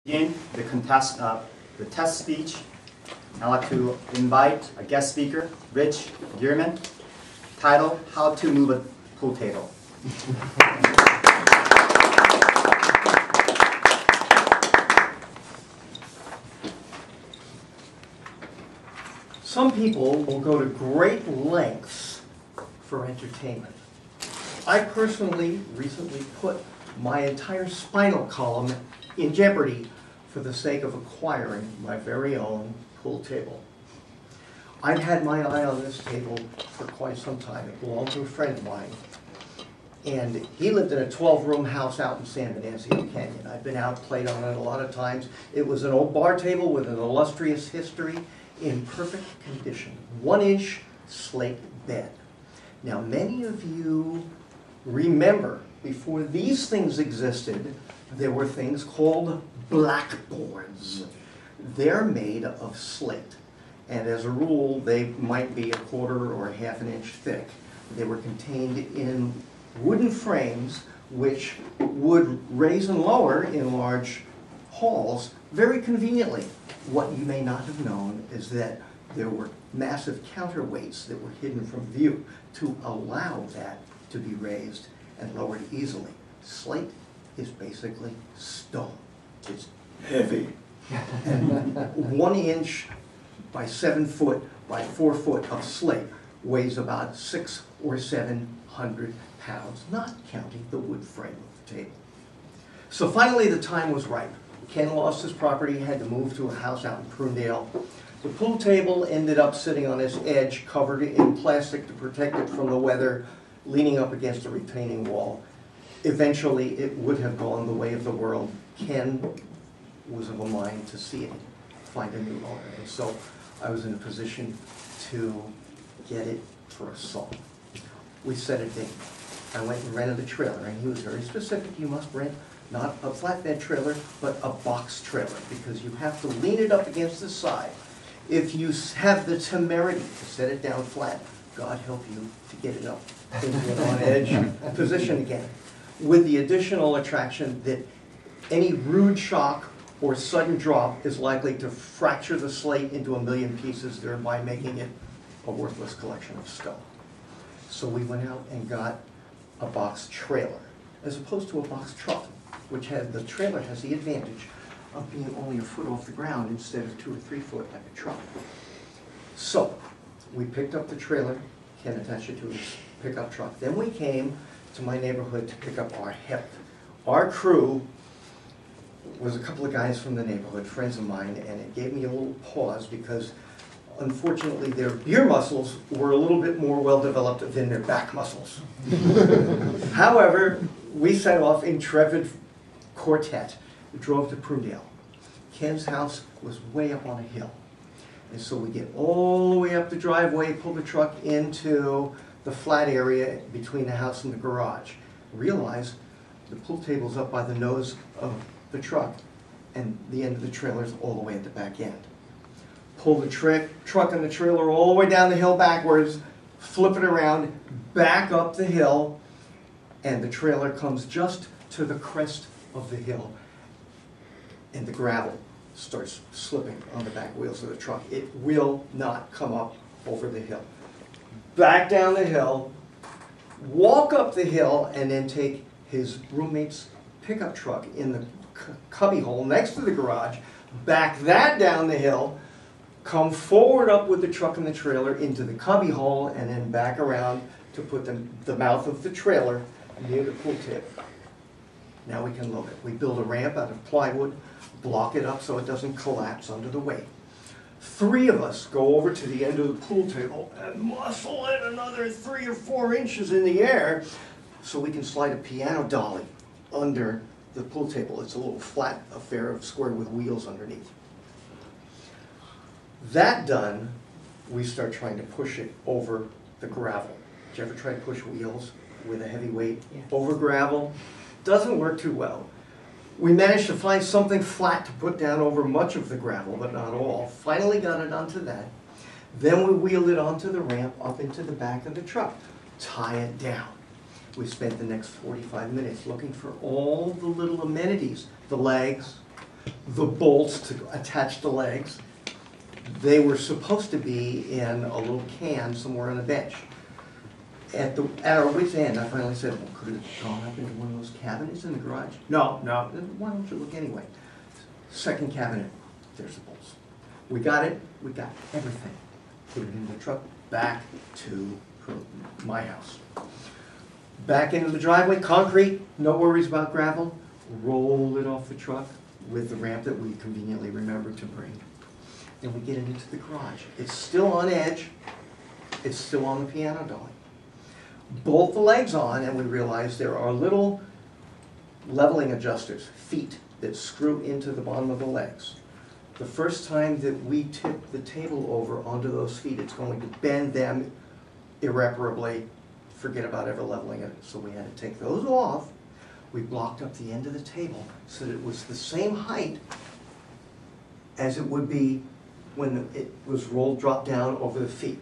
Begin the test speech. I'd like to invite a guest speaker, Gierman. Title: How to Move a Pool Table. Some people will go to great lengths for entertainment. I personally recently put my entire spinal column in jeopardy for the sake of acquiring my very own pool table. I've had my eye on this table for quite some time. It belonged to a friend of mine, and he lived in a 12-room house out in San Bernardino Canyon. I've been out, played on it a lot of times. It was an old bar table with an illustrious history, in perfect condition. 1-inch slate bed. Now, many of you remember, before these things existed, there were things called blackboards. They're made of slate, and as a rule, they might be 1/4 or 1/2 inch thick. They were contained in wooden frames which would raise and lower in large halls very conveniently. What you may not have known is that there were massive counterweights that were hidden from view to allow that to be raised and lowered easily. Slate is basically stone. It's heavy. And 1 inch by 7 foot by 4 foot of slate weighs about 600 or 700 pounds, not counting the wood frame of the table. So finally the time was ripe. Ken lost his property, had to move to a house out in Prunedale. The pool table ended up sitting on its edge, covered in plastic to protect it from the weather, leaning up against a retaining wall. Eventually, it would have gone the way of the world. Ken was of a mind to see it, find a new owner. And so I was in a position to get it for a song. We set a date. I went and rented a trailer, and he was very specific. You must rent not a flatbed trailer, but a box trailer, because you have to lean it up against the side. If you have the temerity to set it down flat, God help you to get it up into an on-edge position again, with the additional attraction that any rude shock or sudden drop is likely to fracture the slate into a million pieces, thereby making it a worthless collection of stone. So we went out and got a box trailer, as opposed to a box truck, which the trailer has the advantage of being only 1 foot off the ground instead of 2 or 3 foot like a truck. So we picked up the trailer, Ken attached it to his pickup truck. Then we came to my neighborhood to pick up our help. Our crew was a couple of guys from the neighborhood, friends of mine, and it gave me a little pause because unfortunately their beer muscles were a little bit more well developed than their back muscles. However, we set off intrepid quartet. We drove to Prunedale. Ken's house was way up on a hill. And so we get all the way up the driveway, pull the truck into the flat area between the house and the garage. Realize the pool table's up by the nose of the truck, and the end of the trailer's all the way at the back end. Pull the truck and the trailer all the way down the hill backwards, flip it around, back up the hill, and the trailer comes just to the crest of the hill, and the gravel starts slipping on the back wheels of the truck. It will not come up over the hill. Back down the hill, walk up the hill, and then take his roommate's pickup truck in the cubby hole next to the garage, back that down the hill, come forward up with the truck and the trailer into the cubby hole, and then back around to put the mouth of the trailer near the pool table. Now we can load it. We build a ramp out of plywood, block it up so it doesn't collapse under the weight. 3 of us go over to the end of the pool table and muscle it another 3 or 4 inches in the air so we can slide a piano dolly under the pool table. It's a little flat affair of square with wheels underneath. That done, we start trying to push it over the gravel. Did you ever try to push wheels with a heavy weight over gravel? Doesn't work too well. We managed to find something flat to put down over much of the gravel, but not all. Finally got it onto that. Then we wheeled it onto the ramp up into the back of the truck. Tie it down. We spent the next 45 minutes looking for all the little amenities, the legs, the bolts to attach the legs. They were supposed to be in a little can somewhere on a bench. At our wit's end, I finally said, well, could it have gone up into one of those cabinets in the garage? No, no. Then why don't you look anyway? Second cabinet, there's the bolts. We got it, we got everything. Put it in the truck, back to my house. Back into the driveway, concrete, no worries about gravel. Roll it off the truck with the ramp that we conveniently remembered to bring. And we get it into the garage. It's still on edge. It's still on the piano dolly. Bolt the legs on, and we realize there are little leveling adjusters, feet, that screw into the bottom of the legs. The first time that we tip the table over onto those feet, it's going to bend them irreparably. Forget about ever leveling it. So we had to take those off. We blocked up the end of the table so that it was the same height as it would be when it was rolled, dropped down over the feet.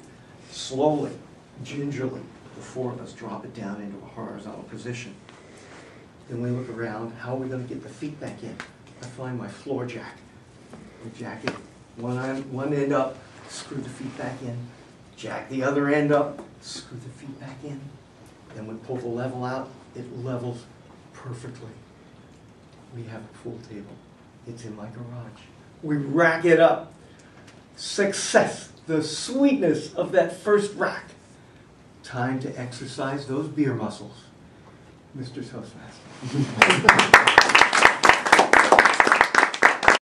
Slowly, gingerly, the four of us drop it down into a horizontal position. Then we look around, how are we going to get the feet back in? I find my floor jack. We jack it one end up, screw the feet back in, jack the other end up, screw the feet back in. Then we pull the level out, it levels perfectly. We have a pool table. It's in my garage. We rack it up. Success, the sweetness of that first rack. Time to exercise those beer muscles. Mr. Toastmaster.